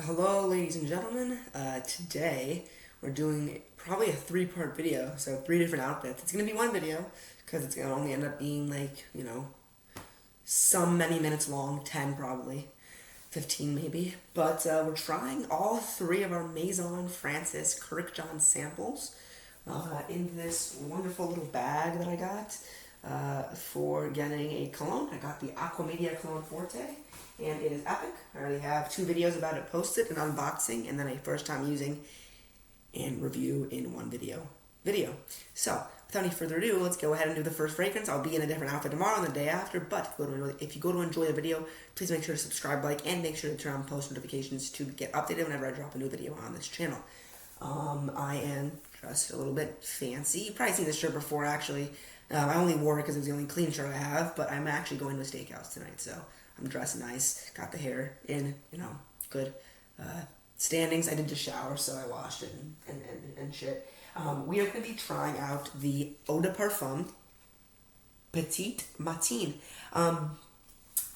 Hello, ladies and gentlemen. Today we're doing probably a three-part video, so three different outfits. It's gonna be one video because it's gonna only end up being like some many minutes long, 10 probably, 15 maybe. But we're trying all three of our Maison Francis Kirkjohn samples in this wonderful little bag that I got for getting a cologne. I got the Aqua Media Cologne Forte, and it is epic. I already have two videos about it posted, an unboxing, and then a first time using and review in one video. So, without any further ado, let's go ahead and do the first fragrance. I'll be in a different outfit tomorrow and the day after, but if you go to enjoy the video, please make sure to subscribe, like, and make sure to turn on post notifications to get updated whenever I drop a new video on this channel. I am dressed a little bit fancy. You've probably seen this shirt before, actually. I only wore it because it was the only clean shirt I have, but I'm actually going to a steakhouse tonight, so I'm dressed nice. Got the hair in, good standings. I did just shower, so I washed it and shit. We are going to be trying out the Eau de Parfum Petit Matin.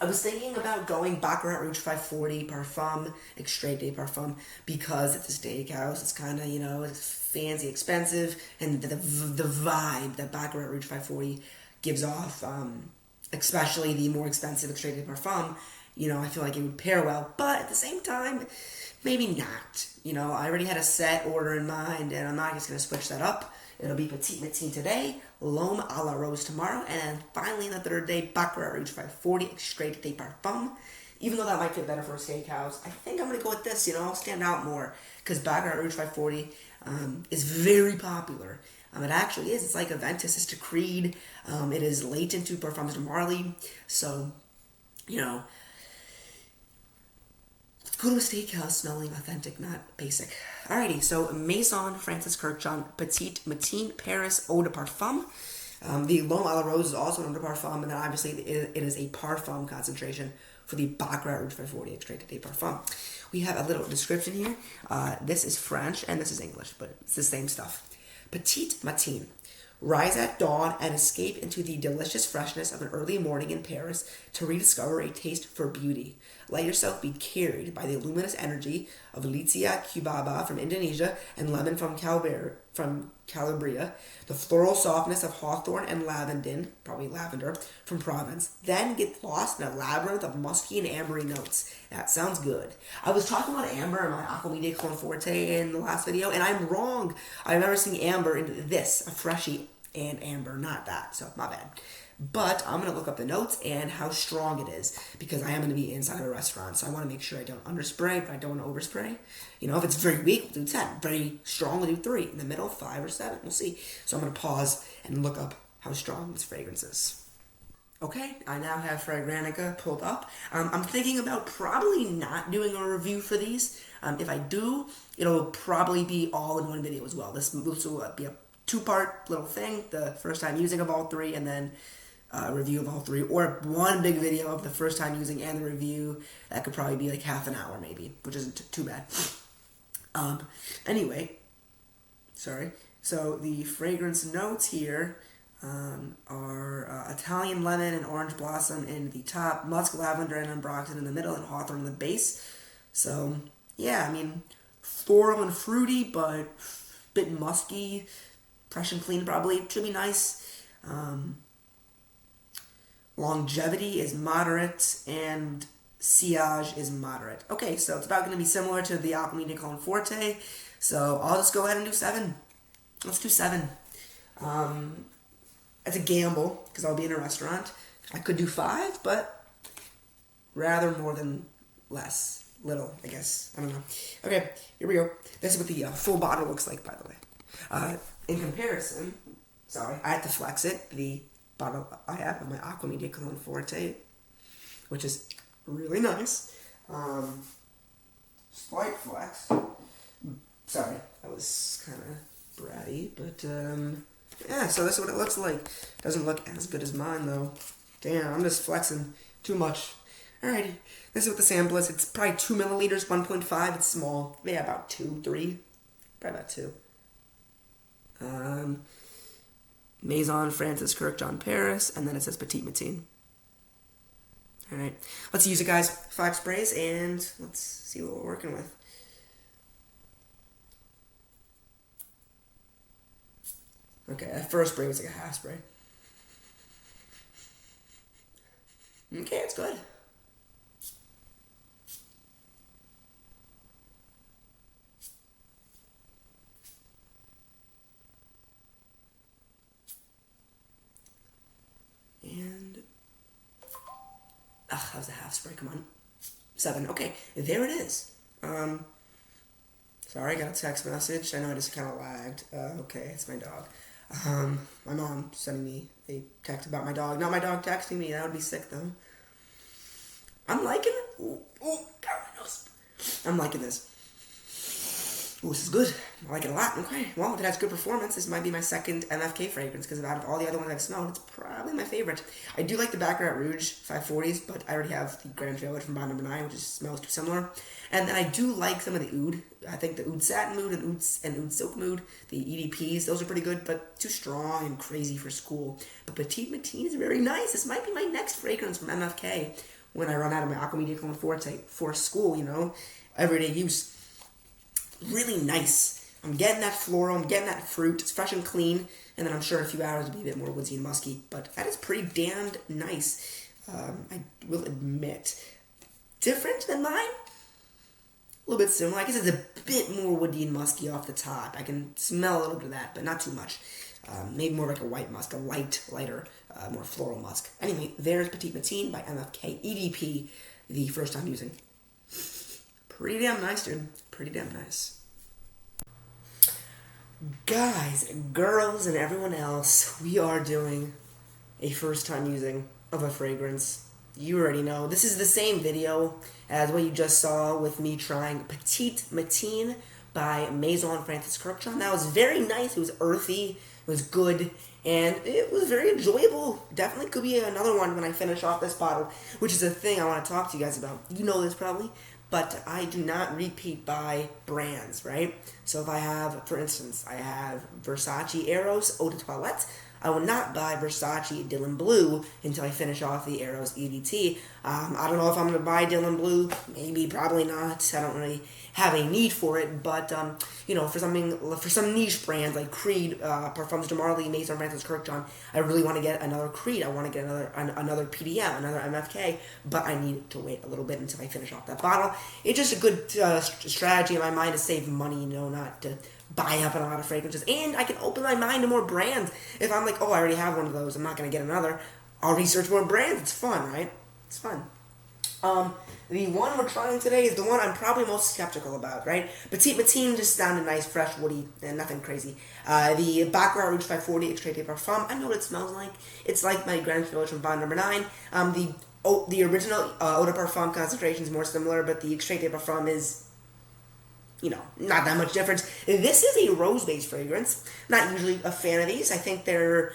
I was thinking about going Baccarat Rouge 540 Parfum, extrait de Parfum, because it's a steakhouse. It's kind of, it's fancy, expensive, and the vibe that Baccarat Rouge 540 gives off, especially the more expensive extrait de Parfum, I feel like it would pair well, but at the same time, maybe not. I already had a set order in mind, and I'm not just going to switch that up. It'll be Petit Matin today, L'Homme à la Rose tomorrow, and then finally on the third day, Baccarat Rouge 540, extrait de Parfum. Even though that might fit better for a steakhouse, I think I'm going to go with this, I'll stand out more, because Baccarat Rouge 540 is very popular. It actually is. It's like Aventus is to Creed. It is latent to Parfums de Marly. So, go to a steakhouse smelling authentic, not basic. Alrighty, so Maison Francis Kirkjohn Petit Matin Paris Eau de Parfum. The L'Homme à la Rose is also an Eau de Parfum, and then obviously it is a Parfum concentration for the Baccarat Rouge 540 extrait de Parfum. We have a little description here. This is French and this is English, but it's the same stuff. Petit Matin. Rise at dawn and escape into the delicious freshness of an early morning in Paris to rediscover a taste for beauty. Let yourself be carried by the luminous energy of Lycia cubaba from Indonesia and lemon from Calabria, the floral softness of hawthorn and probably lavender, from Provence. Then get lost in a labyrinth of musky and ambery notes. That sounds good. I was talking about amber in my Aqua Media Cologne Forte in the last video, and I'm wrong. I remember seeing amber in this, a freshie and amber, not that, so my bad. But I'm going to look up the notes and how strong it is, because I am going to be inside of a restaurant, so I want to make sure I don't underspray, but I don't want to overspray. If it's very weak, we'll do 10. Very strong, we'll do 3. In the middle, 5 or 7. We'll see. So I'm going to pause and look up how strong this fragrance is. Okay, I now have Fragrantica pulled up. I'm thinking about probably not doing a review for these. If I do, it'll probably be all in one video as well. This will be a two-part little thing, the first time using of all three, and then review of all three, or one big video of the first time using and the review. That could probably be like half an hour maybe, which isn't too bad. Anyway, sorry. So the fragrance notes here are Italian lemon and orange blossom in the top, musk, lavender, and ambroxan in the middle, and hawthorn in the base. So yeah, floral and fruity, but a bit musky, fresh and clean probably. It should be nice. Longevity is moderate, and sillage is moderate. Okay, so it's about going to be similar to the Aqua Media Cologne Forte, so I'll just go ahead and do 7. Let's do 7. It's a gamble, because I'll be in a restaurant. I could do 5, but rather more than less. Little, I guess. I don't know. Okay, here we go. This is what the full bottle looks like, by the way. In comparison, sorry, I had to flex it. The bottle I have of my Aqua Media Cologne Forte, which is really nice. Slight flex. Sorry, that was kind of bratty, but yeah, so this is what it looks like. Doesn't look as good as mine, though. Damn, I'm just flexing too much. Alrighty, this is what the sample is. It's probably 2 milliliters, 1.5. It's small. Yeah, about 2, 3. Probably about 2. Maison Francis Kirkjohn Paris, and then it says Petit Matin. Alright, let's use it, guys. 5 sprays, and let's see what we're working with. Okay, that first spray was like a half spray. Okay, it's good. And that was a half spray. Come on, 7. Okay, there it is. Sorry, I got a text message. I know I just kind of lagged. Okay, it's my dog. My mom sending me a text about my dog. Not my dog texting me. That would be sick, though. I'm liking it. Ooh, got my nose. I'm liking this. Ooh, this is good. I like it a lot. Okay, well, if it has good performance, this might be my second MFK fragrance, because out of all the other ones I've smelled, it's probably my favorite. I do like the Baccarat Rouge 540s, but I already have the Grand Village from Bond No. 9, which smells too similar. And then I do like some of the oud. I think the oud satin mood and oud silk mood, the EDPs, those are pretty good, but too strong and crazy for school. But Petit is very nice. This might be my next fragrance from MFK when I run out of my Aqua Media Cologne Forte for school, you know, everyday use. Really nice. I'm getting that floral, I'm getting that fruit, it's fresh and clean, and then I'm sure in a few hours it'll be a bit more woodsy and musky, but that is pretty damned nice, I will admit. Different than mine? A little bit similar. I guess it's a bit more woody and musky off the top. I can smell a little bit of that, but not too much. Maybe more like a white musk, a lighter, more floral musk. Anyway, there's Petit by MFK EDP, the first time using. Pretty damn nice, dude. Pretty damn nice. Guys, girls, and everyone else, we are doing a first time using of a fragrance. You already know. This is the same video as what you just saw with me trying Petit Matin by Maison Francis Kurkdjian. That was very nice. It was earthy. It was good. And it was very enjoyable. Definitely could be another one when I finish off this bottle, which is a thing I want to talk to you guys about. You know this probably. But I do not repeat buy brands, right? So if I have, for instance, I have Versace Eros Eau de Toilette, I will not buy Versace Dylan Blue until I finish off the Eros EDT. I don't know if I'm going to buy Dylan Blue. Maybe, probably not. I don't really have a need for it. But, you know, for some niche brands like Creed, Parfums de Marly, Maison Francis Kurkdjian, I really want to get another Creed. I want to get another PDM, another MFK. But I need to wait a little bit until I finish off that bottle. It's just a good strategy in my mind to save money, you know, not to buy up on a lot of fragrances, and I can open my mind to more brands. If I'm like, oh, I already have one of those, I'm not going to get another, I'll research more brands. It's fun, right? It's fun. The one we're trying today is the one I'm probably most skeptical about, right? Petit just sounded nice, fresh, woody, and nothing crazy. The Baccarat Rouge 540 Extrait de Parfum, I know what it smells like. It's like my Grand Village from Bond No. 9. The original Eau de Parfum concentration is more similar, but the Extrait de Parfum is, you know, not that much difference. This is a rose-based fragrance. Not usually a fan of these. I think they're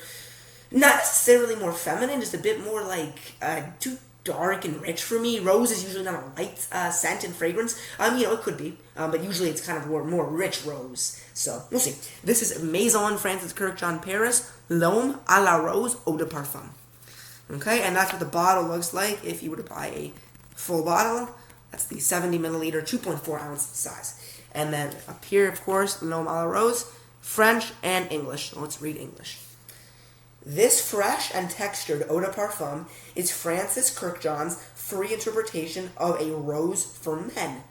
not necessarily more feminine, just a bit more like too dark and rich for me. Rose is usually not a light scent and fragrance. You know, it could be, but usually it's kind of more rich rose. So, we'll see. This is Maison Francis Kurkdjian Paris L'Homme à la Rose Eau de Parfum. Okay, and that's what the bottle looks like if you were to buy a full bottle. That's the 70 milliliter, 2.4 ounce size. And then up here, of course, L'Homme à la Rose, French and English. Let's read English. This fresh and textured eau de parfum is Francis Kurkdjian's free interpretation of a rose for men.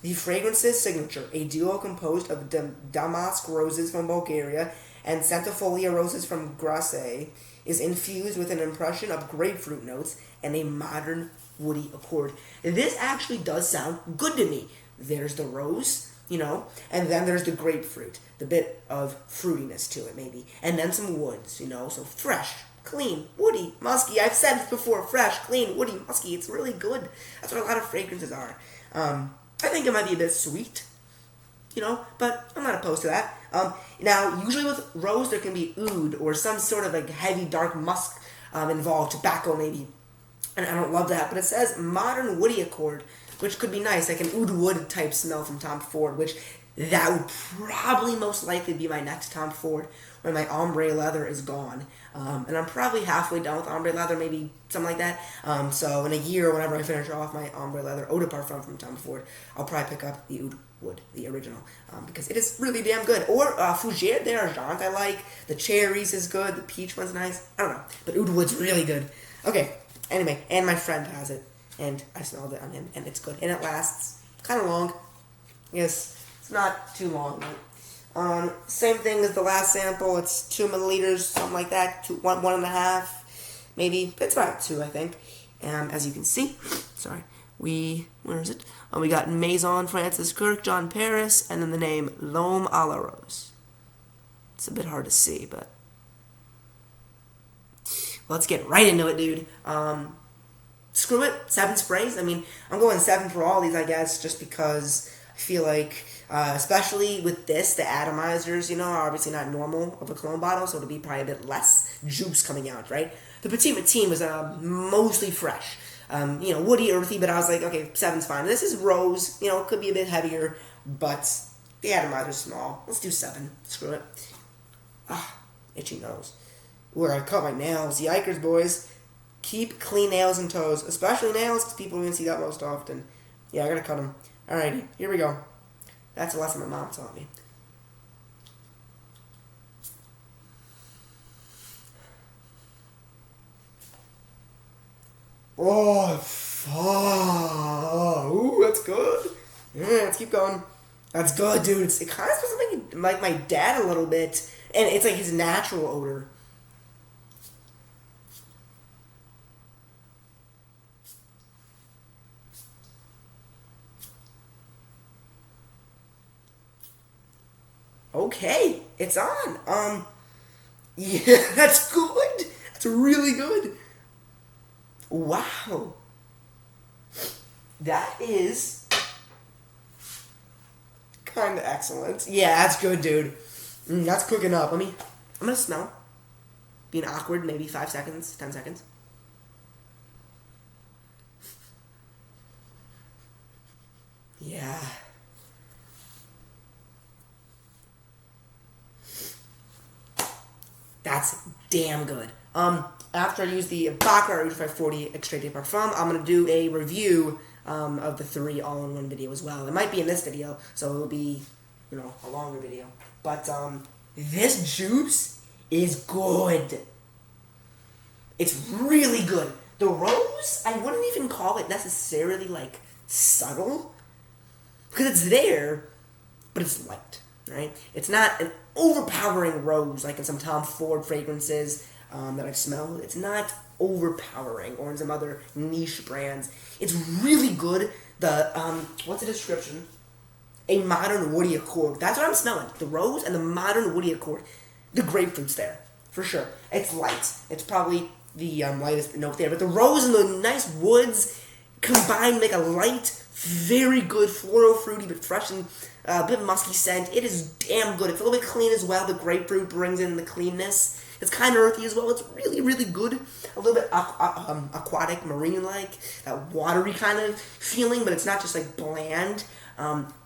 The fragrance's signature, a duo composed of damask roses from Bulgaria and centifolia roses from Grasse, is infused with an impression of grapefruit notes and a modern woody accord. This actually does sound good to me. There's the rose, you know, and then there's the grapefruit, the bit of fruitiness to it maybe, and then some woods, you know, so fresh, clean, woody, musky. I've said this before, fresh, clean, woody, musky. It's really good. That's what a lot of fragrances are. I think it might be a bit sweet, you know, but I'm not opposed to that. Now, usually with rose, there can be oud or some sort of like heavy, dark musk involved, tobacco maybe, and I don't love that, but it says modern woody accord, which could be nice, like an oud wood type smell from Tom Ford, which that would probably most likely be my next Tom Ford when my ombre leather is gone. And I'm probably halfway done with ombre leather, maybe something like that. So in a year, whenever I finish off my ombre leather eau de parfum from Tom Ford, I'll probably pick up the oud wood, the original, because it is really damn good. Or Fougère d'Argent I like. The cherries is good. The peach one's nice. I don't know, but oud wood's really good. Okay, anyway, and my friend has it, and I smelled it on him, and it's good. And it lasts kind of long. Yes, it's not too long, right? Same thing as the last sample. It's 2 milliliters, something like that. 1.5, maybe. It's about 2, I think. And as you can see, sorry, where is it? We got Maison Francis Kirk, John Paris, and then the name L'Homme à la Rose. It's a bit hard to see, but let's get right into it, dude. Screw it, 7 sprays. I mean, I'm going 7 for all these, I guess, just because I feel like, especially with this, the atomizers, are obviously not normal of a cologne bottle, so it'll be probably a bit less juice coming out, right? The Petit was mostly fresh. Woody, earthy, but I was like, okay, 7's fine. This is rose, it could be a bit heavier, but the atomizer's small. Let's do 7. Screw it. Itchy nose. Where I cut my nails. Yikers, boys. Keep clean nails and toes, especially nails, because people don't see that most often. Yeah, I gotta cut them. Alrighty, here we go. That's a lesson my mom taught me. Oh, fuck. Ooh, that's good. Yeah, let's keep going. That's good, dude. It kind of smells like my dad a little bit, and it's like his natural odor. Okay, it's on. Yeah, that's good. That's really good. Wow. That is kind of excellent. Yeah, that's good, dude. That's cooking up. I'm gonna smell. Being awkward, maybe 5 seconds, 10 seconds. Yeah. That's damn good. After I use the Baccarat Rouge 540 Extrait de Parfum, I'm going to do a review of the 3 all-in-one video as well. It might be in this video, so it'll be, a longer video. But this juice is good. It's really good. The rose, I wouldn't even call it necessarily, subtle. Because it's there, but it's light, right? It's not an overpowering rose like in some Tom Ford fragrances that I've smelled. It's not overpowering, or in some other niche brands. It's really good. The, what's the description? A modern woody accord. That's what I'm smelling. The rose and the modern woody accord. The grapefruit's there, for sure. It's light. It's probably the lightest note there. But the rose and the nice woods combined make a light, very good floral, fruity, but fresh and a bit musky scent. It is damn good. It's a little bit clean as well. The grapefruit brings in the cleanness. It's kind of earthy as well. It's really, really good. A little bit aquatic, marine-like, that watery kind of feeling, but it's not just bland.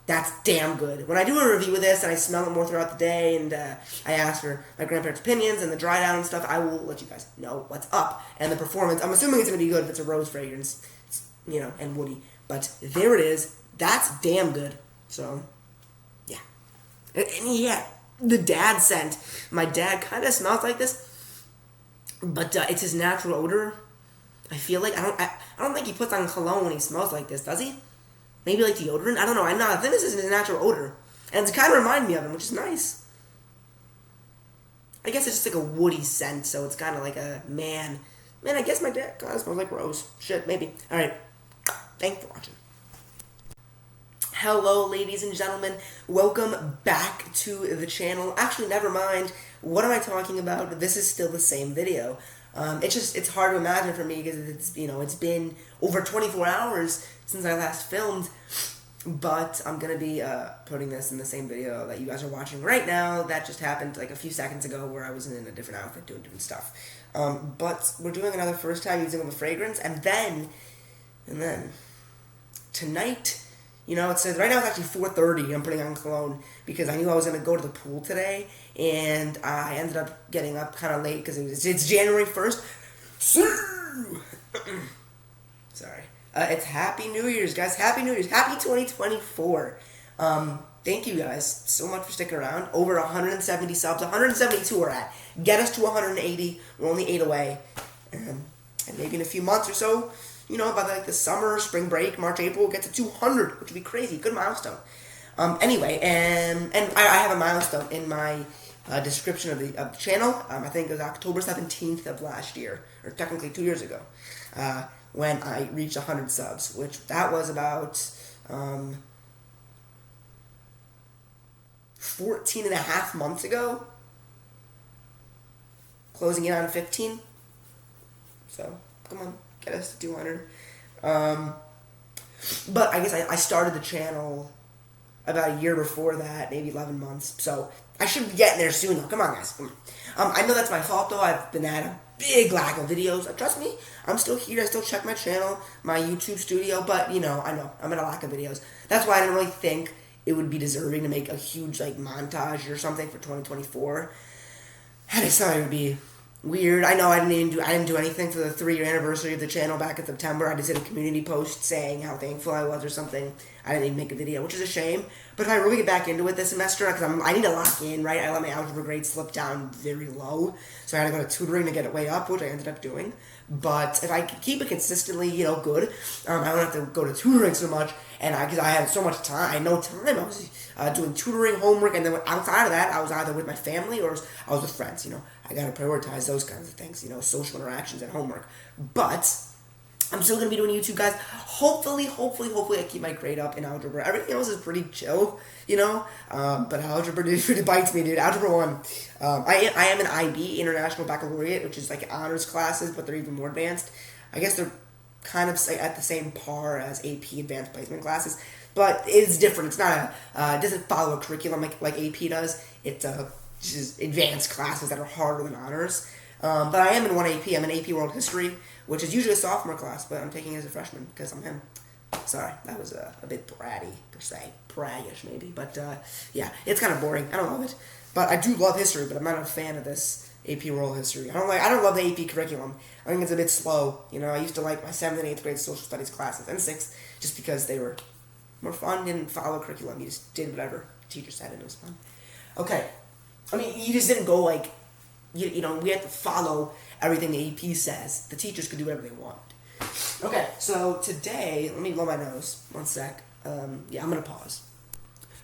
That's damn good. When I do a review of this and I smell it more throughout the day and I ask for my grandparents' opinions and the dry down and stuff, I will let you guys know what's up. And the performance, I'm assuming it's going to be good if it's a rose fragrance, and woody. But there it is. That's damn good. So, yeah. And yeah, the dad scent. My dad kind of smells like this, but it's his natural odor. I feel like I don't think he puts on cologne when he smells like this, does he? Maybe deodorant? I don't know. I think this is his natural odor. And it's kind of remind me of him, which is nice. I guess it's just a woody scent, so it's kind of like a man. Man, I guess my dad kind of smells like rose. Shit, maybe. Alright. Thanks for watching. Hello, ladies and gentlemen. Welcome back to the channel. Actually, never mind. What am I talking about? This is still the same video. It's hard to imagine for me because it's been over 24 hours since I last filmed, but I'm gonna be putting this in the same video that you guys are watching right now. That just happened a few seconds ago where I was in a different outfit doing different stuff. But we're doing another first time using the fragrance, and then tonight You know, it says right now it's actually 4:30. I'm putting on cologne because I knew I was gonna go to the pool today, and I ended up getting up kind of late because it's January 1st. Sorry. It's Happy New Year's, guys. Happy New Year's. Happy 2024. Thank you guys so much for sticking around. Over 170 subs. 172 we're at. Get us to 180. We're only 8 away. And maybe in a few months or so, you know, by like the summer, spring break, March, April, we'll get to 200, which would be crazy. Good milestone. Anyway, and I have a milestone in my description of the channel. I think it was October 17th of last year, or technically 2 years ago, when I reached 100 subs, which that was about 14 and a half months ago, closing in on 15. So, come on, get us to 200. But I guess I started the channel about a year before that, maybe 11 months. So, I should be getting there soon, though. Come on, guys. Come on. I know that's my fault, though. I've been at a big lack of videos. Trust me, I'm still here. I still check my channel, my YouTube studio. But, you know, I know. I'm at a lack of videos. That's why I didn't really think it would be deserving to make a huge, like, montage or something for 2024. And I thought it would be weird. I know I didn't do anything for the 3-year anniversary of the channel back in September. I just did a community post saying how thankful I was or something. I didn't even make a video, which is a shame. But if I really get back into it this semester, because I need to lock in, right? I let my algebra grade slip down very low, so I had to go to tutoring to get it way up, which I ended up doing. But if I keep it consistently, you know, good, I don't have to go to tutoring so much, and because I had so much time, I had no time. I was doing tutoring, homework, and then outside of that, I was either with my family or I was with friends. You know, I gotta prioritize those kinds of things. You know, social interactions and homework. But I'm still gonna be doing YouTube, guys. Hopefully, I keep my grade up in algebra. Everything else is pretty chill, you know. But algebra, dude, it bites me, dude. Algebra 1. I am an IB, International Baccalaureate, which is like honors classes, but they're even more advanced. I guess they're kind of at the same par as AP Advanced Placement classes, but it's different. It's not it doesn't follow a curriculum like AP does. It's just advanced classes that are harder than honors. But I am in one AP. I'm in AP World History, which is usually a sophomore class, but I'm taking it as a freshman because I'm him. Sorry, that was a bit bratty, per se. Braggish, maybe. But, yeah, it's kind of boring. I don't love it. But I do love history, but I'm not a fan of this AP World History. I don't love the AP curriculum. I think it's a bit slow. You know, I used to like my 7th and 8th grade social studies classes, and 6th, just because they were more fun, didn't follow curriculum. You just did whatever the teacher said, and it was fun. Okay. I mean, you just didn't go, like, you know, we had to follow everything the AP says. The teachers could do whatever they want. Okay, so today, let me blow my nose. 1 sec. Yeah, I'm going to pause.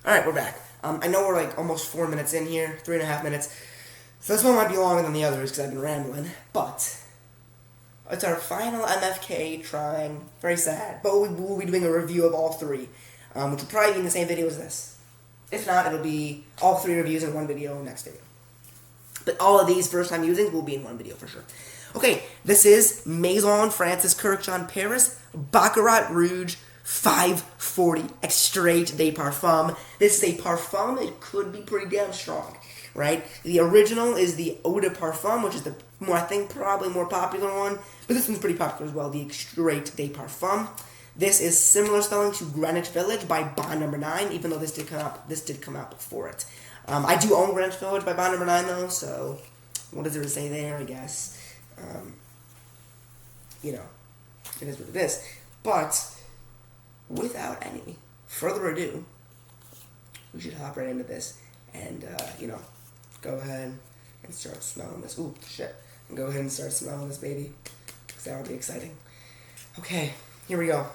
Alright, we're back. I know we're like almost 4 minutes in here, 3.5 minutes. So this one might be longer than the others because I've been rambling. But it's our final MFK trying. Very sad. But we'll be doing a review of all 3, which will probably be in the same video as this. If not, it'll be all 3 reviews in one video next video. But all of these first time usings will be in one video for sure. Okay, this is Maison Francis Kurkdjian Paris Baccarat Rouge 540 Extrait de Parfum. This is a Parfum. It could be pretty damn strong, right? The original is the Eau de Parfum, which is the I think probably more popular one, but this one's pretty popular as well. The Extrait de Parfum. This is similar spelling to Greenwich Village by Bond Number 9, even though this did come out before it. I do own Greenwich Village by Bond Number 9, though, so what is there to say there, I guess? You know, it is what it is. But without any further ado, we should hop right into this and, you know, go ahead and start smelling this. Ooh, shit. And go ahead and start smelling this baby, because that would be exciting. Okay, here we go.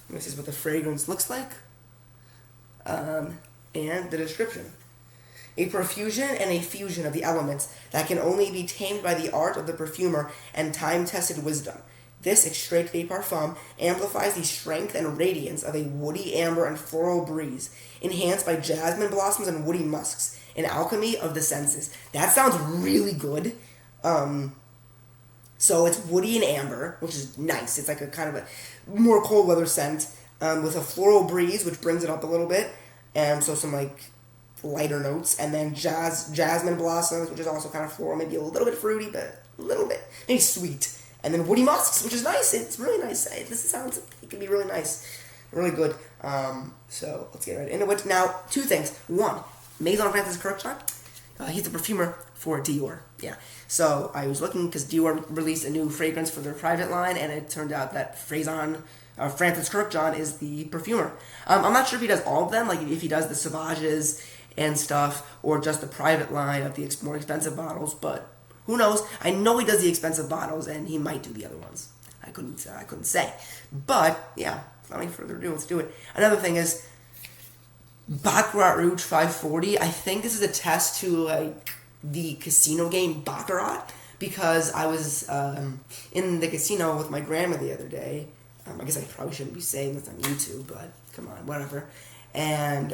This is what the fragrance looks like. And the description. A profusion and a fusion of the elements that can only be tamed by the art of the perfumer and time-tested wisdom. This extrait de parfum amplifies the strength and radiance of a woody amber and floral breeze, enhanced by jasmine blossoms and woody musks, an alchemy of the senses. That sounds really good. So it's woody and amber, which is nice. It's like a kind of a more cold weather scent, with a floral breeze, which brings it up a little bit. And so some like lighter notes, and then jasmine blossoms, which is also kind of floral, maybe a little bit fruity, but a little bit, maybe sweet. And then woody musks, which is nice. It's really nice. It can be really nice. really good. So let's get right into it. Now, two things. One, Maison Francis Kurkdjian. He's the perfumer for Dior. Yeah. So I was looking because Dior released a new fragrance for their private line, and it turned out that Francis Kurkdjian is the perfumer. I'm not sure if he does all of them, like if he does the Sauvages and stuff, or just the private line of the more expensive bottles, but who knows? I know he does the expensive bottles, and he might do the other ones. I couldn't say. But, yeah, without any further ado, let's do it. Another thing is, Baccarat Rouge 540, I think this is a test to, like, the casino game Baccarat, because I was in the casino with my grandma the other day. I guess I probably shouldn't be saying this on YouTube, but come on, whatever. And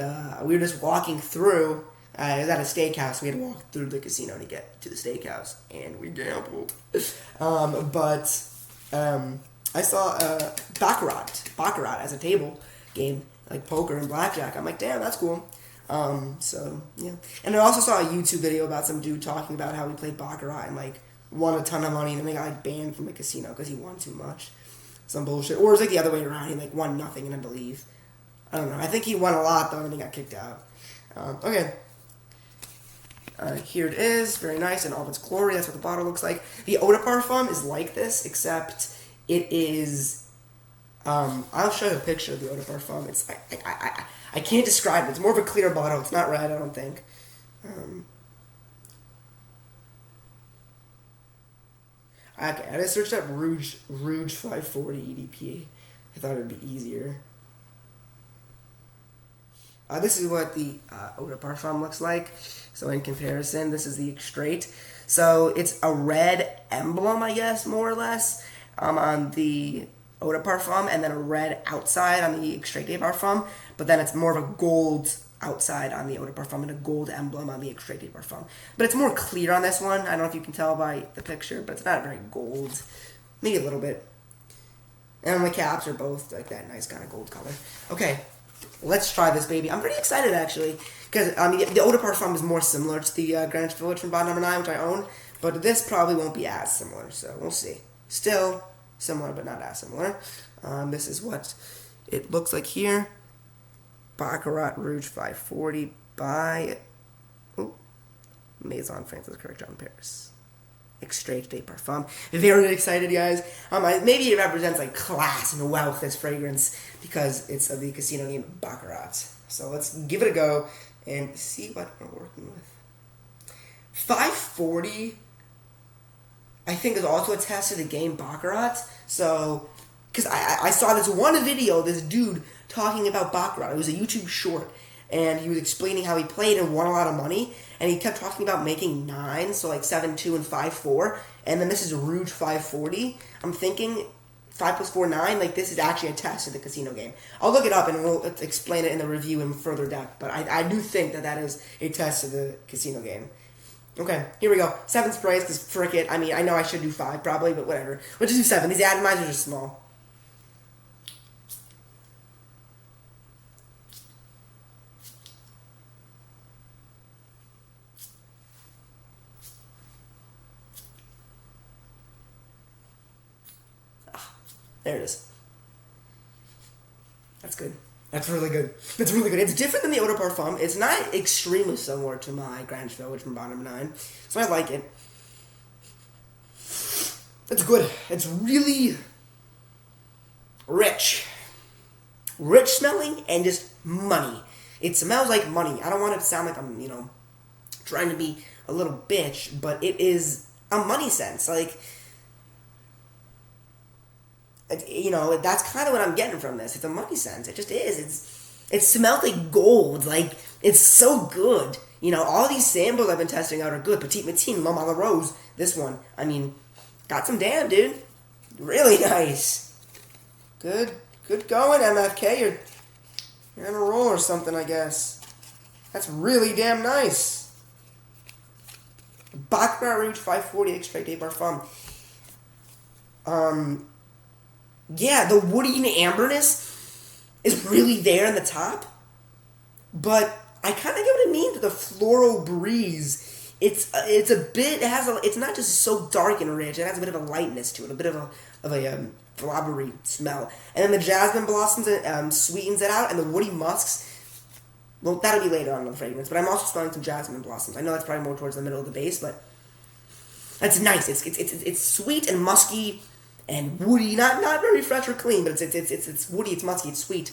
we were just walking through. It was at a steakhouse. We had to walk through the casino to get to the steakhouse, and we gambled. I saw Baccarat as a table game, like poker and blackjack. I'm like, damn, that's cool. So, yeah. And I also saw a YouTube video about some dude talking about how he played Baccarat and, like, won a ton of money, and then they got, like, banned from the casino because he won too much. Some bullshit. Or it was, like, the other way around. He, like, won nothing, and I believe. I don't know. I think he won a lot, though, and then he got kicked out. Okay. Here it is. Very nice in all of its glory. That's what the bottle looks like. The Eau de Parfum is like this, except it is... I'll show you a picture of the Eau de Parfum. It's... I can't describe it. It's more of a clear bottle. It's not red, I don't think. Okay, I just searched up Rouge 540 EDP. I thought it would be easier. This is what the Eau de Parfum looks like. So in comparison, this is the extrait. So it's a red emblem, I guess, more or less, on the Eau de Parfum, and then a red outside on the Extrait de Parfum, but then it's more of a gold outside on the Eau de Parfum and a gold emblem on the Extrait de Parfum. But it's more clear on this one. I don't know if you can tell by the picture, but it's not very gold. Maybe a little bit. And the caps are both like that nice kind of gold color. Okay, let's try this baby. I'm pretty excited, actually, because the Eau de Parfum is more similar to the Greenwich Village from Bond No. 9, which I own, but this probably won't be as similar, so we'll see. Still similar, but not as similar. This is what it looks like here. Baccarat Rouge 540 by Maison Francis Kurkdjian Paris. Extrait de Parfum. Very excited, guys. Maybe it represents like class and wealth, this fragrance, because it's of the casino game Baccarat. So let's give it a go and see what we're working with. 540, I think, is also attached to the game Baccarat. So, because I saw this one video, this dude talking about Baccarat. It was a YouTube short, and he was explaining how he played and won a lot of money, and he kept talking about making 9, so like 7, 2, and 5, 4, and then this is Rouge 540. I'm thinking 5 plus 4, 9, like this is actually attached to the casino game. I'll look it up and we'll explain it in the review in further depth, but I do think that is a test to the casino game. Okay, here we go. 7 sprays, because frick it. I mean, I know I should do 5 probably, but whatever. We'll just do 7. These atomizers are small. There it is. That's good. That's really good. That's really good. It's different than the Eau de Parfum. It's not extremely similar to my Greenwich Village from Bond No. 9. So I like it. It's good. It's really rich. Rich smelling and just money. It smells like money. I don't want it to sound like I'm, trying to be a little bitch, but it is a money sense. Like, that's kind of what I'm getting from this. It's a money sense. It just is. It smells like gold. Like, it's so good. All these samples I've been testing out are good. Petit, Matin, L'Homme à la Rose. This one, got some damn, dude. Really nice. Good going, MFK. You're on a roll or something, I guess. That's really damn nice. Baccarat Rouge 540 Extrait de Parfum. Yeah, the woody and amberness is really there in the top, but I kind of get what it means with the floral breeze. It's a bit. It's not just so dark and rich. It has a bit of a lightness to it, a bit of a flobbery smell. And then the jasmine blossoms sweetens it out, and the woody musks, well, that'll be later on in the fragrance, but I'm also smelling some jasmine blossoms. I know that's probably more towards the middle of the base, but that's nice. It's sweet and musky and woody, not very fresh or clean, but it's woody, it's musky, it's sweet,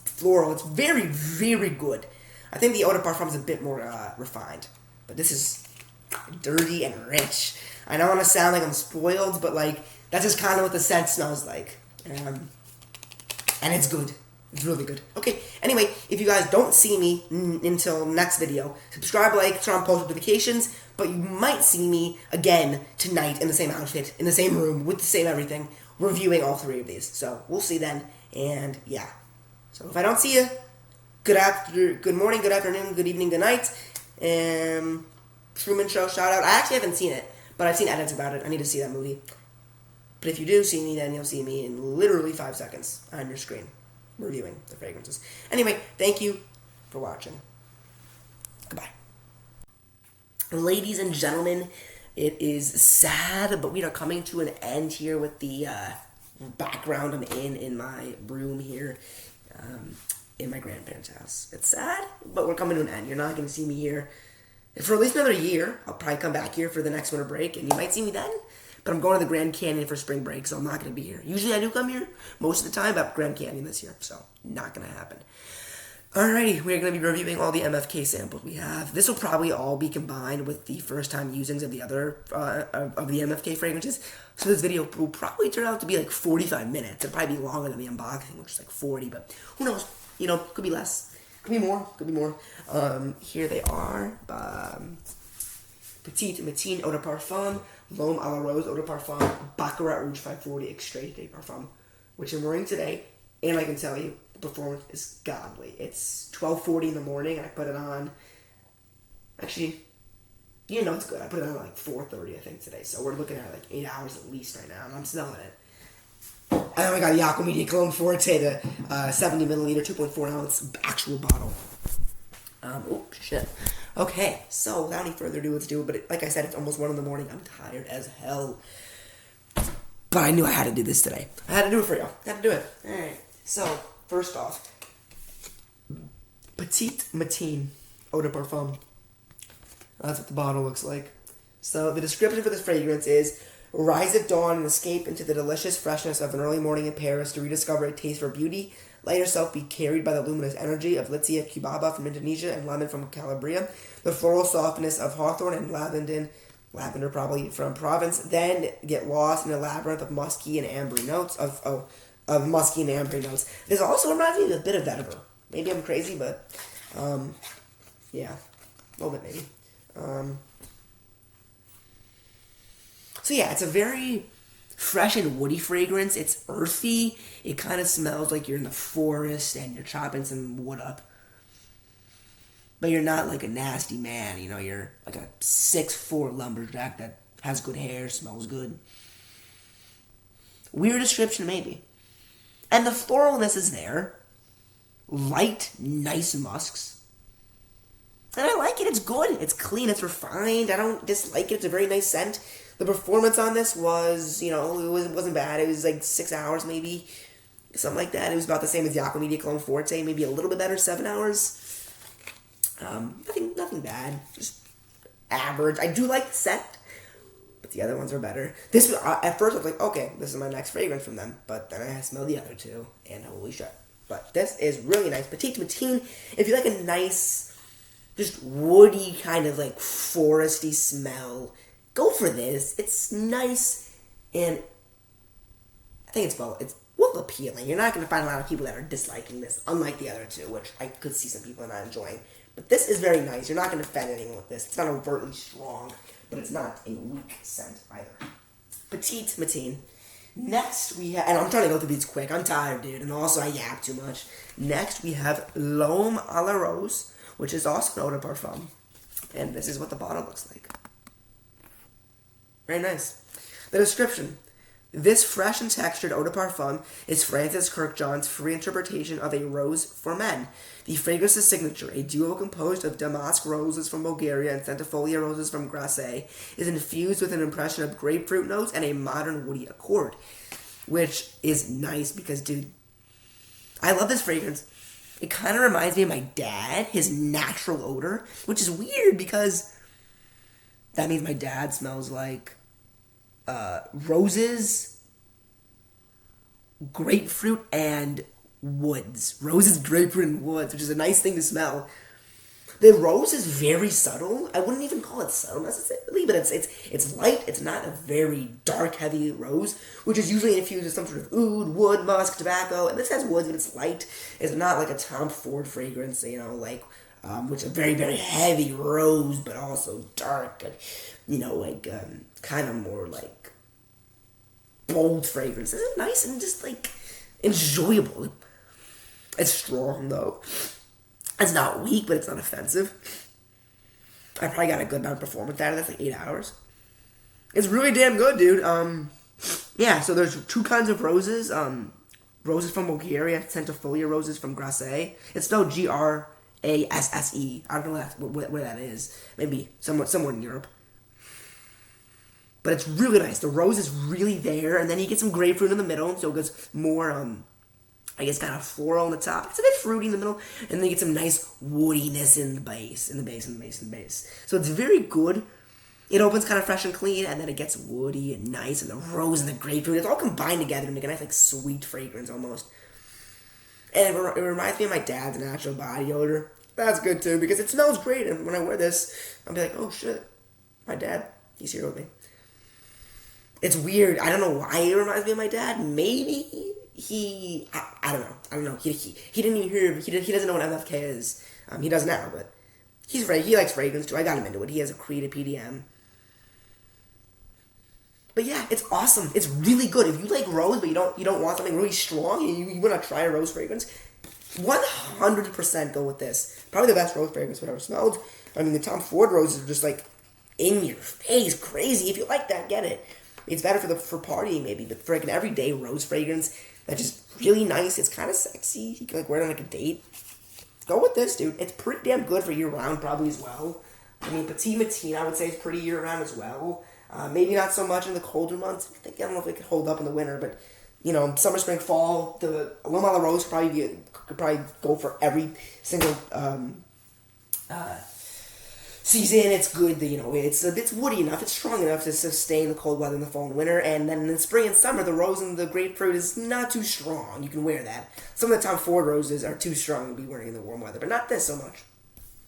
it's floral. It's very, very good. I think the eau de parfum is a bit more refined, but this is dirty and rich. I don't want to sound like I'm spoiled, but like that's just kind of what the scent smells like, and it's good. It's really good. Okay, anyway, if you guys don't see me until next video, subscribe, like, turn on post notifications, but you might see me again tonight in the same outfit, in the same room, with the same everything, reviewing all 3 of these. So, we'll see then, and yeah. So, if I don't see you, good morning, good afternoon, good evening, good night, Truman Show shout out. I actually haven't seen it, but I've seen edits about it. I need to see that movie. But if you do see me, then you'll see me in literally 5 seconds on your screen, reviewing the fragrances. Anyway, thank you for watching. Goodbye. Ladies and gentlemen, it is sad, but we are coming to an end here with the background I'm in my room here, in my grandparents' house. It's sad, but we're coming to an end. You're not going to see me here for at least another year. I'll probably come back here for the next winter break, and you might see me then. But I'm going to the Grand Canyon for spring break, so I'm not going to be here. Usually I do come here most of the time, but Grand Canyon this year, so not going to happen. Alrighty, we're going to be reviewing all the MFK samples we have. This will probably all be combined with the first-time usings of the other, of the MFK fragrances. So this video will probably turn out to be like 45 minutes. It'll probably be longer than the unboxing, which is like 40, but who knows? You know, could be less. Could be more. Could be more. Here they are. Petit, Matin, Eau de Parfum, L'Homme à la Rose, Eau de Parfum, Baccarat Rouge 540, Extrait de Parfum, which I'm wearing today, and I can tell you, the performance is godly. It's 12:40 in the morning, and I put it on, actually, you know it's good, I put it on at like 4:30, I think, today, so we're looking at like 8 hours at least right now, and I'm smelling it. And then we got Yaco Media Cologne Forte, the 70 milliliter, 2.4 ounce actual bottle. Oh, shit. Okay, so without any further ado, let's do it. But like I said, it's almost 1 in the morning. I'm tired as hell. But I knew I had to do this today. I had to do it for y'all. I had to do it. Alright, so first off, Petit Matin Eau de Parfum. That's what the bottle looks like. So the description for this fragrance is: rise at dawn and escape into the delicious freshness of an early morning in Paris to rediscover a taste for beauty. Let yourself be carried by the luminous energy of Lycia cubaba from Indonesia and lemon from Calabria, the floral softness of hawthorn and lavender probably from Provence. Then get lost in a labyrinth of musky and ambery notes of musky and ambery notes. This also reminds me of a bit of vetiver. Maybe I'm crazy, but yeah, a little bit maybe. So yeah, it's a very fresh and woody fragrance. It's earthy. It kind of smells like you're in the forest and you're chopping some wood up. But you're not like a nasty man, you know, you're like a 6'4" lumberjack that has good hair, smells good. Weird description, maybe. And the floralness is there. Light, nice musks. And I like it, it's good. It's clean, it's refined. I don't dislike it, it's a very nice scent. The performance on this was, you know, it wasn't bad. It was like 6 hours maybe, something like that. It was about the same as Yaco Media Cologne Forte, maybe a little bit better, 7 hours. Nothing bad, just average. I do like the scent, but the other ones are better. This was, at first I was like, okay, this is my next fragrance from them, but then I smelled the other two, and holy shit. But this is really nice. Petit Matin, if you like a nice, just woody kind of like foresty smell, go for this. It's nice, and I think it's well appealing. You're not going to find a lot of people that are disliking this, unlike the other two, which I could see some people not enjoying. But this is very nice. You're not going to offend anyone with this. It's not overtly strong, but it's not a weak scent either. Petit Matin. Next we have, and I'm trying to go through these quick. I'm tired, dude, and also I yap too much. Next we have L'Homme à la Rose, which is also an eau de parfum. And this is what the bottle looks like. Very nice. The description. This fresh and textured eau de parfum is Francis Kirkjohn's free interpretation of a rose for men. The fragrance's signature, a duo composed of damask roses from Bulgaria and centifolia roses from Grasse, is infused with an impression of grapefruit notes and a modern woody accord. which is nice because, dude, I love this fragrance. It kind of reminds me of my dad, his natural odor, which is weird because that means my dad smells like roses, grapefruit, and woods. Roses, grapefruit, and woods, which is a nice thing to smell. The rose is very subtle. I wouldn't even call it subtle necessarily, but it's light. It's not a very dark, heavy rose, which is usually infused with some sort of oud, wood, musk, tobacco. And this has woods, but it's light. It's not like a Tom Ford fragrance, like which is a very, very heavy rose, but also dark, and kind of more like bold fragrance. It's nice and just like enjoyable. It's strong though. It's not weak, but it's not offensive. I probably got a good amount of performance out of this, like 8 hours. It's really damn good, dude. Yeah, so there's two kinds of roses. Roses from Bulgaria, centifolia roses from Grasse. It's spelled Grasse. I don't know where that is. Maybe somewhere in Europe. But it's really nice. The rose is really there, and then you get some grapefruit in the middle, so it goes more, I guess, kind of floral on the top. It's a bit fruity in the middle, and then you get some nice woodiness in the base. So it's very good. It opens kind of fresh and clean, and then it gets woody and nice, and the rose and the grapefruit, it's all combined together to make a nice, like, sweet fragrance almost. And it reminds me of my dad's natural body odor. That's good too, because it smells great, and when I wear this, I'll be like, oh shit, my dad, he's here with me. It's weird. I don't know why it reminds me of my dad. Maybe I don't know. He didn't even hear. He doesn't know what MFK is. He does now, but he likes fragrance too. I got him into it. He has a creative PDM. But yeah, it's awesome. It's really good. If you like rose, but you don't want something really strong, and you want to try a rose fragrance, 100% go with this. Probably the best rose fragrance I've ever smelled. I mean, the Tom Ford roses are just like in your face, crazy. If you like that, get it. It's better for partying maybe, but for like an everyday rose fragrance that's just really nice. It's kind of sexy. You can like wear it on like a date. Go with this, dude. It's pretty damn good for year round probably as well. I mean, Petit Matin I would say is pretty year round as well. Maybe not so much in the colder months. I don't know if it could hold up in the winter, but summer, spring, fall. The L'Homme à la Rose could probably go for every single season. It's good. It's woody enough. It's strong enough to sustain the cold weather in the fall and winter. And then in the spring and summer, the rose and the grapefruit is not too strong. You can wear that. Some of the Tom Ford roses are too strong to be wearing in the warm weather, but not this so much.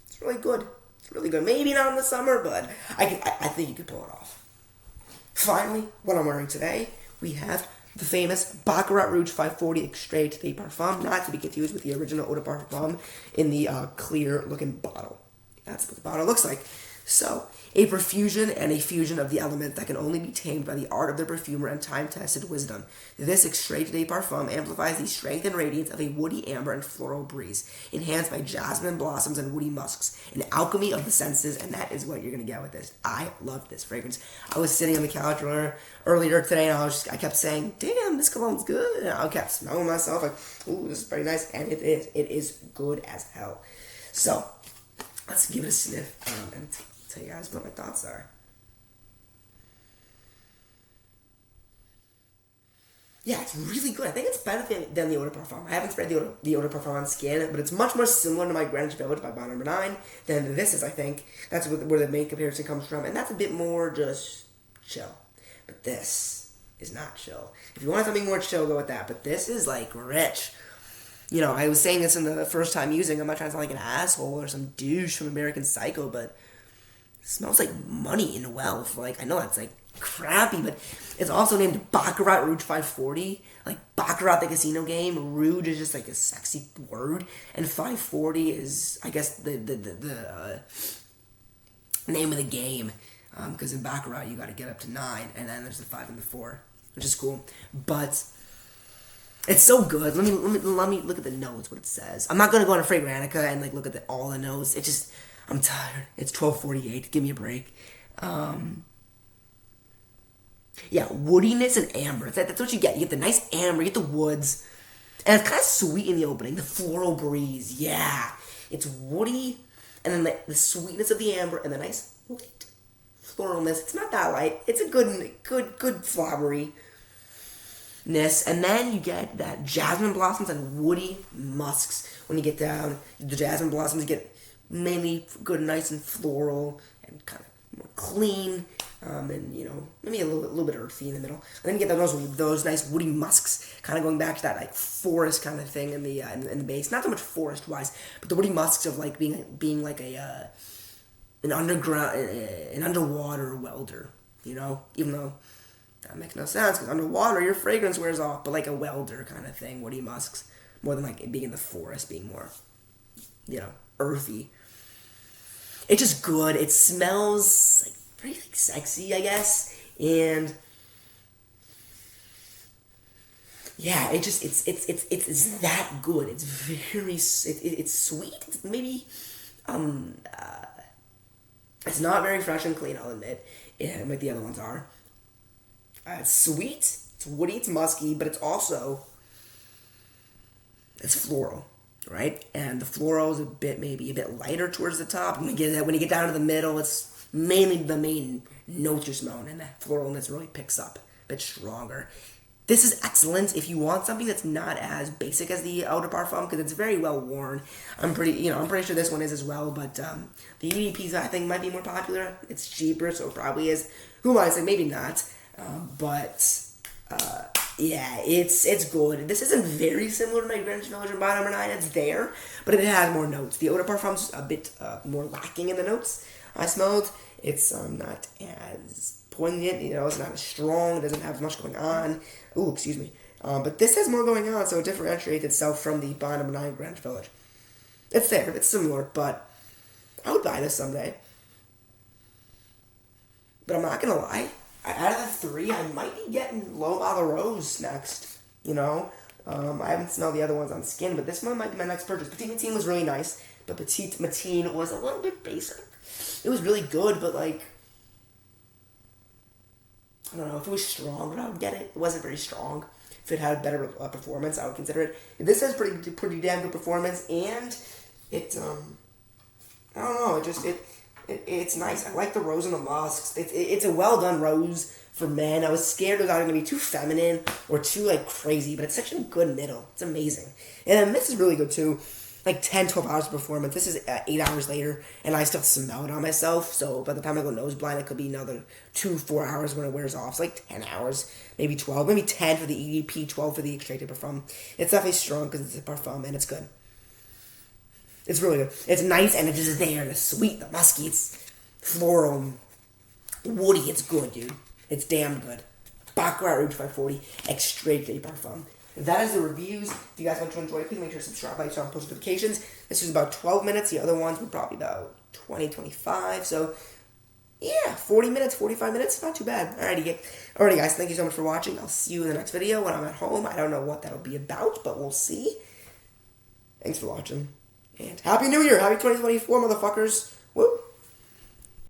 It's really good. It's really good. Maybe not in the summer, but I think you could pull it off. Finally, what I'm wearing today, we have the famous Baccarat Rouge 540 Extrait de Parfum, not to be confused with the original Eau de Parfum in the clear-looking bottle. That's what the bottle looks like. So, a perfusion and a fusion of the element that can only be tamed by the art of the perfumer and time-tested wisdom. This Extrait de Parfum amplifies the strength and radiance of a woody amber and floral breeze, enhanced by jasmine blossoms and woody musks, an alchemy of the senses, and that is what you're going to get with this. I love this fragrance. I was sitting on the couch earlier today, and I kept saying, damn, this cologne's good, and I kept smelling myself like, ooh, this is very nice, and it is. It is good as hell. So, let's give it a sniff and tell you guys what my thoughts are. Yeah, it's really good. I think it's better than the Eau de Parfum. I haven't sprayed the Eau de Parfum on skin, but it's much more similar to my Greenwich Village by Bond No. 9 than this is, I think. That's where the main comparison comes from, and that's a bit more just chill. But this is not chill. If you want something more chill, go with that. But this is, like, rich. I was saying this in the first time using. I'm not trying to sound like an asshole or some douche from American Psycho, but it smells like money and wealth. Like, I know that's, like, crappy, but it's also named Baccarat Rouge 540. Like, Baccarat, the casino game. Rouge is just, like, a sexy word. And 540 is, I guess, the name of the game. Because in Baccarat, you got to get up to 9, and then there's the 5 and the 4, which is cool. But it's so good. Let me look at the notes, what it says. I'm not going to go on a Fragrantica and like look at all the notes. It just, I'm tired. It's 12:48. Give me a break. Yeah, woodiness and amber. That's what you get. You get the nice amber, you get the woods. And it's kind of sweet in the opening. The floral breeze. Yeah. It's woody. And then the sweetness of the amber and the nice light floralness. It's not that light. It's a good flowery. and then you get that jasmine blossoms and woody musks. When you get down, the jasmine blossoms get mainly good, nice and floral and kind of more clean, and maybe a little bit earthy in the middle. And then you get those nice woody musks, kind of going back to that like forest kind of thing in the base. Not so much forest wise, but the woody musks of like being like an underwater welder. Even though that makes no sense, because underwater your fragrance wears off, but like a welder kind of thing, woody musks, more than like it being in the forest, being more, earthy. It's just good. It smells like pretty like sexy, I guess, and yeah, it's that good. It's very it's sweet. It's maybe it's not very fresh and clean, I'll admit. Yeah, like the other ones are. It's sweet, it's woody, it's musky, but it's floral, right? And the floral is maybe a bit lighter towards the top. When you get down to the middle, it's mainly the main notes you're smelling, and that floralness really picks up a bit stronger. This is excellent if you want something that's not as basic as the Eau de Parfum, because it's very well worn. I'm pretty sure this one is as well, but the EDPs I think might be more popular. It's cheaper, so it probably is. Who might say maybe not, yeah, it's good. This isn't very similar to my Greenwich Village and Bar No. 9. It's there, but it has more notes. The Eau de Parfum's a bit more lacking in the notes I smelled. It's not as poignant, it's not as strong. It doesn't have as much going on. Ooh, excuse me. But this has more going on, so it differentiates itself from the Bar No. 9 Greenwich Village. It's there, it's similar, but I would buy this someday. But I'm not gonna lie. Out of the three, I might be getting Loma the Rose next. I haven't smelled the other ones on skin, but this one might be my next purchase. Petit Matin was really nice, but Petit Matin was a little bit basic. It was really good, but like, I don't know, if it was stronger, I would get it. It wasn't very strong. If it had better performance, I would consider it. This has pretty damn good performance, and it, I don't know, it's nice. I like the rose and the musks. It's a well done rose for men. I was scared it was either going to be too feminine or too like crazy, but it's such a good middle. It's amazing. And then this is really good too. Like 10, 12 hours of performance. This is 8 hours later, and I still smell it on myself. So by the time I go nose blind, it could be another 2-4 hours when it wears off. It's like 10 hours, maybe 12, maybe 10 for the EDP, 12 for the extrait de Parfum. It's definitely strong because it's a Parfum, and it's good. It's really good. It's nice, and it's just there. The sweet, the musky, it's floral, woody. It's good, dude. It's damn good. Baccarat Rouge 540, extrait de Parfum. That is the reviews. If you guys want to enjoy, please make sure to subscribe, like, turn on post notifications. This is about 12 minutes. The other ones were probably about 20, 25. So, yeah, 40 minutes, 45 minutes. Not too bad. Alrighty, guys. Thank you so much for watching. I'll see you in the next video when I'm at home. I don't know what that'll be about, but we'll see. Thanks for watching. And Happy New Year! Happy 2024, motherfuckers!